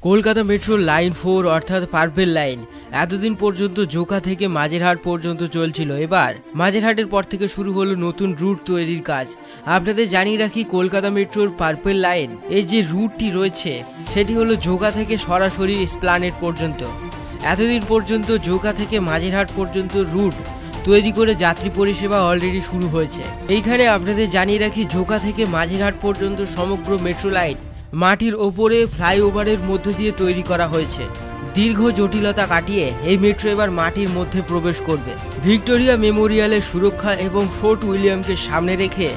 কলকাতা মেট্রোর লাইন 4 অর্থাৎ purple line এতদিন পর্যন্ত জোকা থেকে মাঝেরহাট পর্যন্ত চলছিল। এবার মাঝেরহাটের পর থেকে শুরু হলো নতুন রুট তৈরির কাজ। আপনাদের জানিয়ে রাখি, কলকাতা মেট্রোর পার্পেল লাইন এর যে রুটটি রয়েছে সেটি হলো জোকা থেকে সরাসরি এসপ্ল্যানেড পর্যন্ত। এতদিন পর্যন্ত জোকা থেকে মাঝেরহাট পর্যন্ত রুট তৈরি করে যাত্রী পরিষেবা অলরেডি শুরু হয়েছে। এইখানে আপনাদের জানিয়ে রাখি, জোকা থেকে মাঝেরহাট পর্যন্ত সমগ্র মেট্রো লাইন মাটির ওপরে ফ্লাইওভারের মধ্য দিয়ে তৈরি করা হয়েছে। দীর্ঘ জটিলতা কাটিয়ে এই মেট্রো এবার মাটির মধ্যে প্রবেশ করবে। ভিক্টোরিয়া মেমোরিয়ালের সুরক্ষা এবং ফোর্ট উইলিয়ামকে সামনে রেখে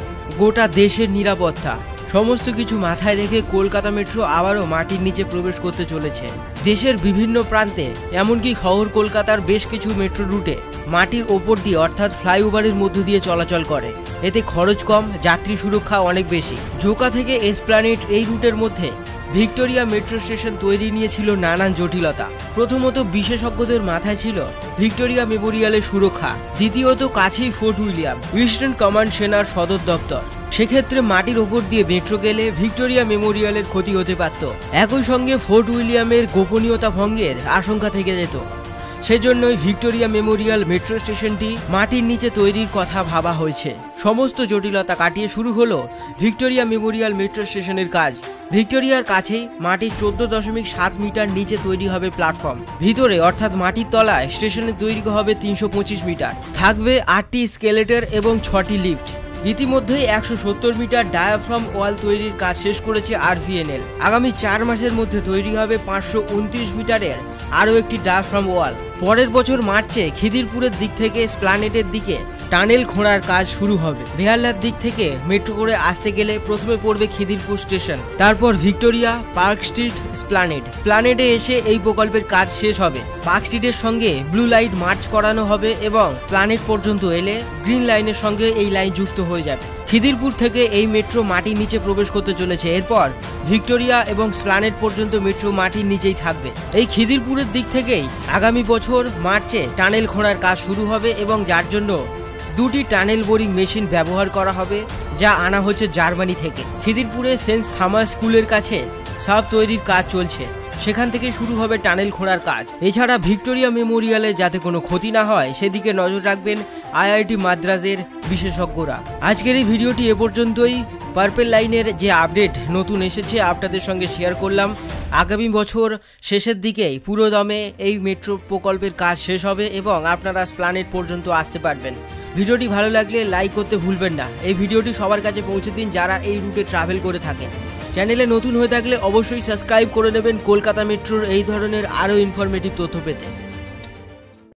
গোটা দেশের নিরাপত্তা সমস্ত কিছু মাথায় রেখে কলকাতা মেট্রো আবারও মাটির নিচে প্রবেশ করতে চলেছে। দেশের বিভিন্ন প্রান্তে এমনকি শহর কলকাতার বেশ কিছু মেট্রো রুটে মাটির ওপর দিয়ে অর্থাৎ ফ্লাইওভারের মধ্য দিয়ে চলাচল করে। এতে খরচ কম, যাত্রী সুরক্ষা অনেক বেশি। জোকা থেকে এসপ্ল্যানেড এই রুটের মধ্যে ভিক্টোরিয়া মেট্রো স্টেশন তৈরি নিয়ে ছিল নানান জটিলতা। প্রথমত বিশেষজ্ঞদের মাথায় ছিল ভিক্টোরিয়া মেমোরিয়ালের সুরক্ষা, দ্বিতীয়ত কাছেই ফোর্ট উইলিয়াম ইস্টার্ন কমান্ড সেনার সদর দপ্তর। সেক্ষেত্রে মাটির ওপর দিয়ে মেট্রো গেলে ভিক্টোরিয়া মেমোরিয়ালের ক্ষতি হতে পারত। একই সঙ্গে ফোর্ট উইলিয়ামের গোপনীয়তা ভঙ্গের আশঙ্কা থেকে যেত। সেজন্যই ভিক্টোরিয়া মেমোরিয়াল মেট্রো স্টেশনটি মাটির নিচে তৈরির কথা ভাবা হয়েছে। সমস্ত জটিলতা কাটিয়ে শুরু হলো ভিক্টোরিয়া মেমোরিয়াল মেট্রো স্টেশনের কাজ। ভিক্টোরিয়ার কাছেই মাটির 14.7 মিটার নিচে তৈরি হবে প্ল্যাটফর্ম। ভিতরে অর্থাৎ মাটির তলায় স্টেশনের দৈর্ঘ্য হবে 325 মিটার। থাকবে 8টি স্কেলেটর এবং 6টি লিফট। ইতিমধ্যেই 170 মিটার ডায়াফ্রাম ওয়াল তৈরির কাজ শেষ করেছে আরভিএনএল। আগামী 4 মাসের মধ্যে তৈরি হবে 529 মিটারের আরও একটি ডায়াফ্রাম ওয়াল। পরের বছর মার্চে খিদিরপুরের দিক থেকে এসপ্ল্যানেডের দিকে টানেল খোঁড়ার কাজ শুরু হবে। বেহালার দিক থেকে মেট্রো করে আসতে গেলে প্রথমে পড়বে খিদিরপুর স্টেশন, তারপর ভিক্টোরিয়া, পার্ক স্ট্রিট, প্ল্যানেডে এসে এই প্রকল্পের কাজ শেষ হবে। পার্ক স্ট্রিটের সঙ্গে ব্লু লাইট মার্চ করানো হবে এবং প্ল্যানেড পর্যন্ত এলে গ্রিন লাইনের সঙ্গে এই লাইন যুক্ত হয়ে যাবে। খিদিরপুর থেকে এই মেট্রো মাটির নিচে প্রবেশ করতে চলেছে। এরপর ভিক্টোরিয়া এবং প্ল্যানেড পর্যন্ত মেট্রো মাটির নিচেই থাকবে। এই খিদিরপুরের দিক থেকেই আগামী বছর মার্চে টানেল খোঁড়ার কাজ শুরু হবে এবং যার জন্য 2টি টানেল বোরিং মেশিন ব্যবহার করা হবে, যা আনা হচ্ছে জার্মানি থেকে। খিদিরপুরে সেন্ট থমাস স্কুলের কাছে সাব তৈরির কাজ চলছে, সেখান থেকে শুরু হবে টানেল খোঁড়ার কাজ। এছাড়া ভিক্টোরিয়া মেমোরিয়ালে যাতে কোনো ক্ষতি না হয় সেদিকে নজর রাখবেন আইআইটি মাদ্রাজের বিশেষজ্ঞরা। আজকের এই ভিডিওটি এ পর্যন্তই। পার্পেল লাইনের যে আপডেট নতুন এসেছে আপনাদের সঙ্গে শেয়ার করলাম। আগামী বছর শেষের দিকেই পুরোদমে এই মেট্রো প্রকল্পের কাজ শেষ হবে এবং আপনারা এসপ্ল্যানেড পর্যন্ত আসতে পারবেন। ভিডিওটি ভালো লাগলে লাইক করতে ভুলবেন না। এই ভিডিওটি সবার কাছে পৌঁছে দিন যারা এই রুটে ট্রাভেল করে থাকেন। চ্যানেলে নতুন হয়ে থাকলে অবশ্যই সাবস্ক্রাইব করে নেবেন কলকাতা মেট্রোর এই ধরনের আরও ইনফরমেটিভ তথ্য পেতে।